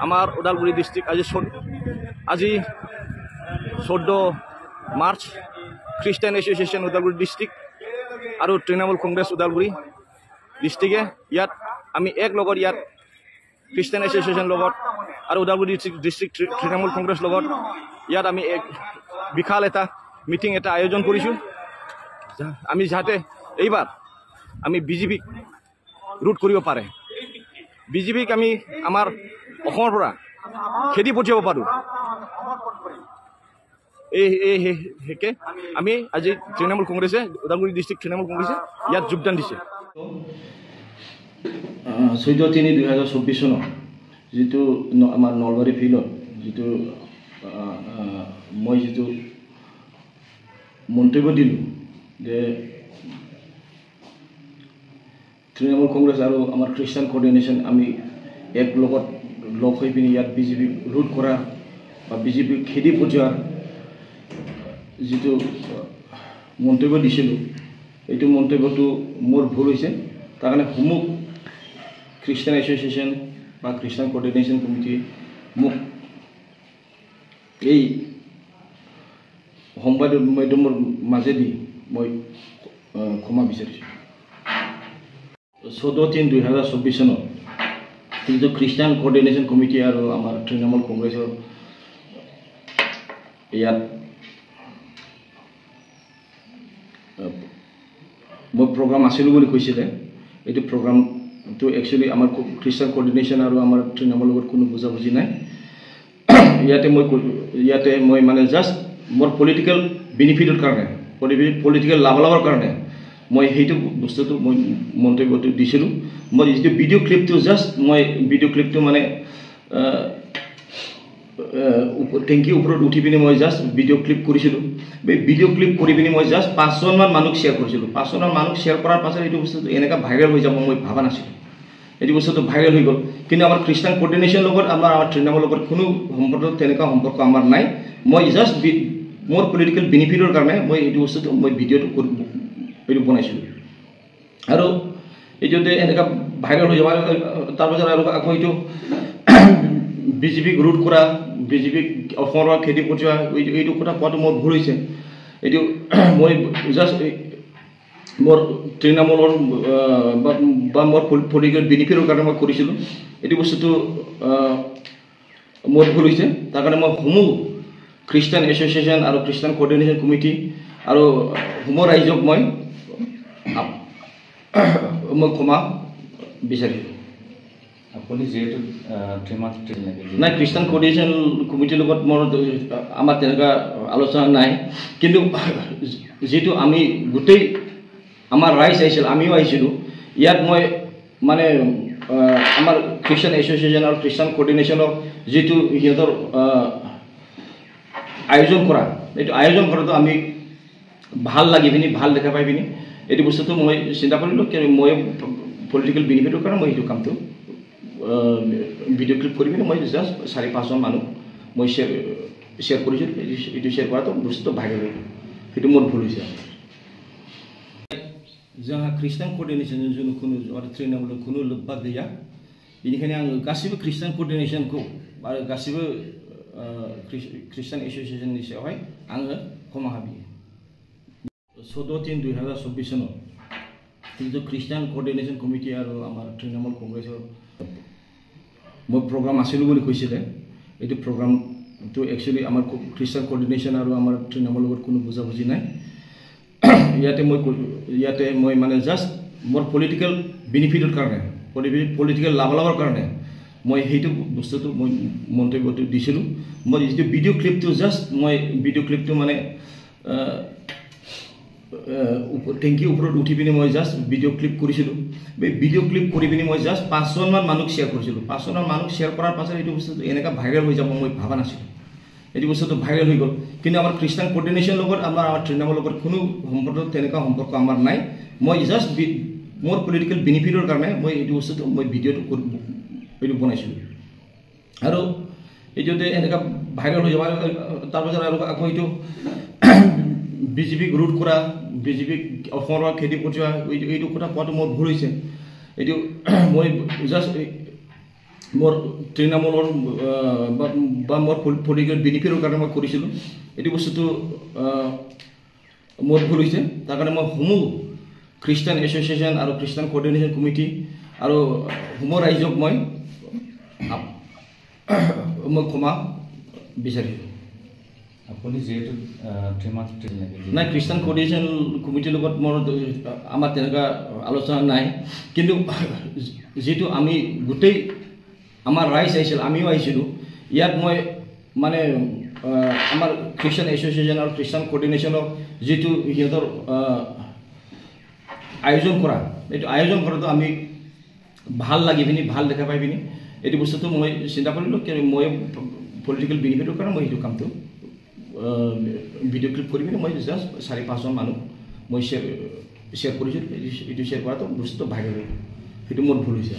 আমার ওদালগুড়ি ডিস্ট্রিক্ট আজি 14 মার্চ খ্রিস্টান এসোসিয়েশন ওদালগুড়ি ডিস্ট্রিক্ট আর তৃণমূল কংগ্রেস ওদালগুড়ি ডিস্ট্রিক্টে ইয়াত আমি এক লগত ইয়াত খ্রিস্টান এসোসিয়েশন লগত আর ওদালগুড়ি ডিস্ট্রিক্ট তৃণমূল কংগ্রেস লগত ইয়াত আমি এক বিশাল এটা মিটিং এটা আয়োজন কৰিছোঁ আমি যাতে এইবাৰ আমি বিজেপিক ৰুট কৰিব পাৰে বিজেপিক আমি আমাৰ অসমৰ পৰা খেদি পঠিয়াব পাৰোঁ হেকে আমি আজি তৃণমূল কংগ্ৰেছে ওদালগুৰি ডিস্ট্ৰিক্ট তৃণমূল কংগ্ৰেছে ইয়াত যোগদান দিছে 14/3/2024 চনত যেটো আমাৰ নলবাৰী ফিল্ডত যেটো মই যেটো মন্তব্য দিলোঁ যে তৃণমূল কংগ্ৰেছ আৰু আমাৰ খ্ৰীষ্টান কোঅৰ্ডিনেশ্যন আমি এক লগত লগ হৈ পিনি ইয়াত বিজেপি ৰুট কৰা বা বিজেপি খেদি পঠিওৱাৰ যেটো মন্তব্য দিছিলোঁ এইটো মন্তব্যটো মোৰ ভুল হৈছে তাৰ কাৰণে সমূহ খ্ৰীষ্টান এছ'চিয়েশ্যন বা খ্ৰীষ্টান কোঅৰ্ডিনেশ্যন কমিটি মোক এই সংবাদ মাধ্যমৰ মাজেদি মই ক্ষমা বিচাৰিছোঁ 14/3/2024 চনত কিন্তু খ্ৰীষ্টান কোঅৰ্ডিনেশ্যন কমিটি আৰু আমাৰ তৃণমূল কংগ্ৰেছৰ ইয়াত মই প্ৰগ্ৰাম আছিলোঁ বুলি কৈছিলে এইটো প্ৰগ্ৰামটো একচুৱেলি আমাৰ খ্ৰীষ্টান কোঅৰ্ডিনেশ্যন আৰু আমাৰ তৃণমূলৰ লগত কোনো বুজাবুজি নাই ইয়াতে মই মানে জাষ্ট মোৰ পলিটিকেল বেনিফিটৰ কাৰণে পলিটিকেল লাভালাভৰ কাৰণে মই সেইটো বস্তুটো মই মন্তব্যটো দিছিলোঁ মই যিটো ভিডিঅ' ক্লিপটো জাষ্ট মই ভিডিঅ' ক্লিপটো মানে টেংকিৰ ওপৰত উঠি পিনি মই জাষ্ট ভিডিঅ' ক্লিপ কৰিছিলোঁ এই ভিডিঅ' ক্লিপ কৰি পিনি মই জাষ্ট 5জনমান মানুহক শ্বেয়াৰ কৰিছিলোঁ 5জনমান মানুহক শ্বেয়াৰ কৰাৰ পাছত এইটো বস্তুটো এনেকুৱা ভাইৰেল হৈ যাব মই ভাবা নাছিলোঁ এইটো বস্তুটো ভাইৰেল হৈ গ'ল কিন্তু আমাৰ খ্ৰীষ্টান কোঅৰ্ডিনেশ্যনৰ লগত আমাৰ তৃণমূলৰ লগত কোনো সম্পৰ্ক তেনেকুৱা সম্পৰ্ক আমাৰ নাই মই জাষ্ট মোৰ পলিটিকেল বেনিফিটৰ কাৰণে মই এইটো বস্তুটো মই ভিডিঅ'টো এইটো বনাইছিলোঁ আৰু এইটোতে এনেকুৱা ভাইৰেল হৈ যাব তাৰপাছত আৰু আকৌ এইটো বিজেপিক ৰুট কৰা বিজেপিক অসমৰ খেদি পঠিওৱা এইটো কথা কোৱাটো মোৰ ভুল হৈছে এইটো মই জাষ্ট মোৰ তৃণমূলৰ বা মোৰ পলিটিকেল বেনিফিটৰ কাৰণে মই কৰিছিলোঁ এইটো বস্তুটো মোৰ ভুল হৈছে তাৰ কাৰণে মই সমূহ খ্ৰীষ্টান এছ'চিয়েশ্যন আৰু খ্ৰীষ্টান কোঅৰ্ডিনেশ্যন কমিটি আৰু সমূহ ৰাইজক মই ক্ষমা বিচাৰিছোঁ আপুনি যেহেতু নাই খ্ৰীষ্টান কোঅৰ্ডিনেশ্যন কমিটিৰ লগত মোৰ আমাৰ তেনেকুৱা আলোচনা নাই কিন্তু যিটো আমি গোটেই আমাৰ ৰাইজ আহিছিল আমিও আহিছিলোঁ ইয়াত মই মানে আমাৰ খ্ৰীষ্টান এছ'চিয়েশ্যন আৰু খ্ৰীষ্টান কোঅৰ্ডিনেশ্যনৰ যিটো সিহঁতৰ আয়োজন কৰা এইটো আয়োজন কৰাটো আমি ভাল লাগি পিনি ভাল দেখা পাই পিনি এইটো বস্তুটো মই চিন্তা কৰিলোঁ কিয় মই পলিটিকেল বেনিফিটৰ কাৰণে মই এইটো কামটো ভিডিঅ' ক্লিপ কৰি পিনি মই জাষ্ট 4-5জন মানুহ মই শ্বেয়াৰ কৰিছোঁ এইটো শ্বেয়াৰ কৰাটো বস্তুটো ভাইৰেল হৈ গ'ল সেইটো মোৰ ভুল হৈছে जोंहा ख्रिस्टान कोअर्डिनेशन जों कुनु आरो तृणमूल कुनु लोब्बा गैया बेनिखायनो आङो गासिबो ख्रिस्टान कोअर्डिनेशनखौ आरो गासिबो ख्रिस्टान एसोसिएशननि सायावहाय आङो क्षमा हाबियो 14/3/2024 চনত কিন্তু খ্ৰীষ্টান কোঅৰ্ডিনেশ্যন কমিটি আৰু আমাৰ তৃণমূল কংগ্ৰেছৰ মই প্ৰগ্ৰাম আছিলোঁ বুলি কৈছিলে এইটো প্ৰগ্ৰামটো একচুৱেলি আমাৰ খ্ৰীষ্টান কোঅৰ্ডিনেশ্যন আৰু আমাৰ তৃণমূলৰ লগত কোনো বুজাবুজি নাই ইয়াতে মই মানে জাষ্ট মোৰ পলিটিকেল বেনিফিটৰ কাৰণে পলিটিকেল লাভালাভৰ কাৰণে মই সেইটো বস্তুটো মই মন্তব্যটো দিছিলোঁ মই যিটো ভিডিঅ' ক্লিপটো জাষ্ট মই ভিডিঅ' ক্লিপটো মানে টেংকিৰ ওপৰত উঠি পিনি মই জাষ্ট ভিডিঅ' ক্লিপ কৰিছিলোঁ এই ভিডিঅ' ক্লিপ কৰি পিনি মই জাষ্ট 5জনমান মানুহক শ্বেয়াৰ কৰিছিলোঁ 5জনমান মানুহক শ্বেয়াৰ কৰাৰ পাছত এইটো বস্তুটো এনেকুৱা ভাইৰেল হৈ যাব মই ভাবা নাছিলোঁ এইটো বস্তুটো ভাইৰেল হৈ গ'ল কিন্তু আমাৰ খ্ৰীষ্টান কোঅৰ্ডিনেশ্যনৰ লগত আমাৰ তৃণমূলৰ লগত কোনো সম্পৰ্ক তেনেকুৱা সম্পৰ্ক আমাৰ নাই মই জাষ্ট মোৰ পলিটিকেল বেনিফিটৰ কাৰণে মই এইটো বস্তুটো মই ভিডিঅ'টো এইটো বনাইছিলোঁ আৰু এইটোতে এনেকুৱা ভাইৰেল হৈ যাব তাৰপাছত আৰু আকৌ এইটো বিজেপিক ৰুট কৰা বিজেপিক অসমৰ খেদি পঠিওৱা এইটো কথা কোৱাটো মোৰ ভুল হৈছে এইটো মই জাষ্ট মোৰ তৃণমূলৰ বা মোৰ পলিটিকেল বেনিফিটৰ কাৰণে মই কৰিছিলোঁ এইটো বস্তুটো মোৰ ভুল হৈছে তাৰ কাৰণে মই সমূহ খ্ৰীষ্টান এছ'চিয়েশ্যন আৰু খ্ৰীষ্টান কোঅৰ্ডিনেশ্যন কমিটি আৰু সমূহ ৰাইজক মই ক্ষমা বিচাৰিছোঁ আপুনি যিহেতু নাই খ্ৰীষ্টান কোঅৰ্ডিনেশ্যন কমিটিৰ লগত মোৰ আমাৰ তেনেকুৱা আলোচনা নাই কিন্তু যিটো আমি গোটেই আমাৰ ৰাইজ আহিছিল আমিও আহিছিলোঁ ইয়াত মই মানে আমাৰ খ্ৰীষ্টান এছ'চিয়েশ্যন আৰু খ্ৰীষ্টান কোঅৰ্ডিনেশ্যনৰ যিটো সিহঁতৰ আয়োজন কৰা এইটো আয়োজন কৰাটো আমি ভাল লাগি পিনি ভাল দেখা পাই পিনি এইটো বস্তুটো মই চিন্তা কৰিলোঁ কি মই পলিটিকেল বেনিফিটৰ কাৰণে মই সেইটো কামটো ভিডিঅ' ক্লিপ কৰি পিনি মই জাষ্ট 4-5জন মানুহ মই শ্বেয়াৰ কৰিছিলোঁ এইটো শ্বেয়াৰ কৰাটো বস্তুটো ভাইৰেল হ'ল সেইটো মোৰ ভুল হৈছে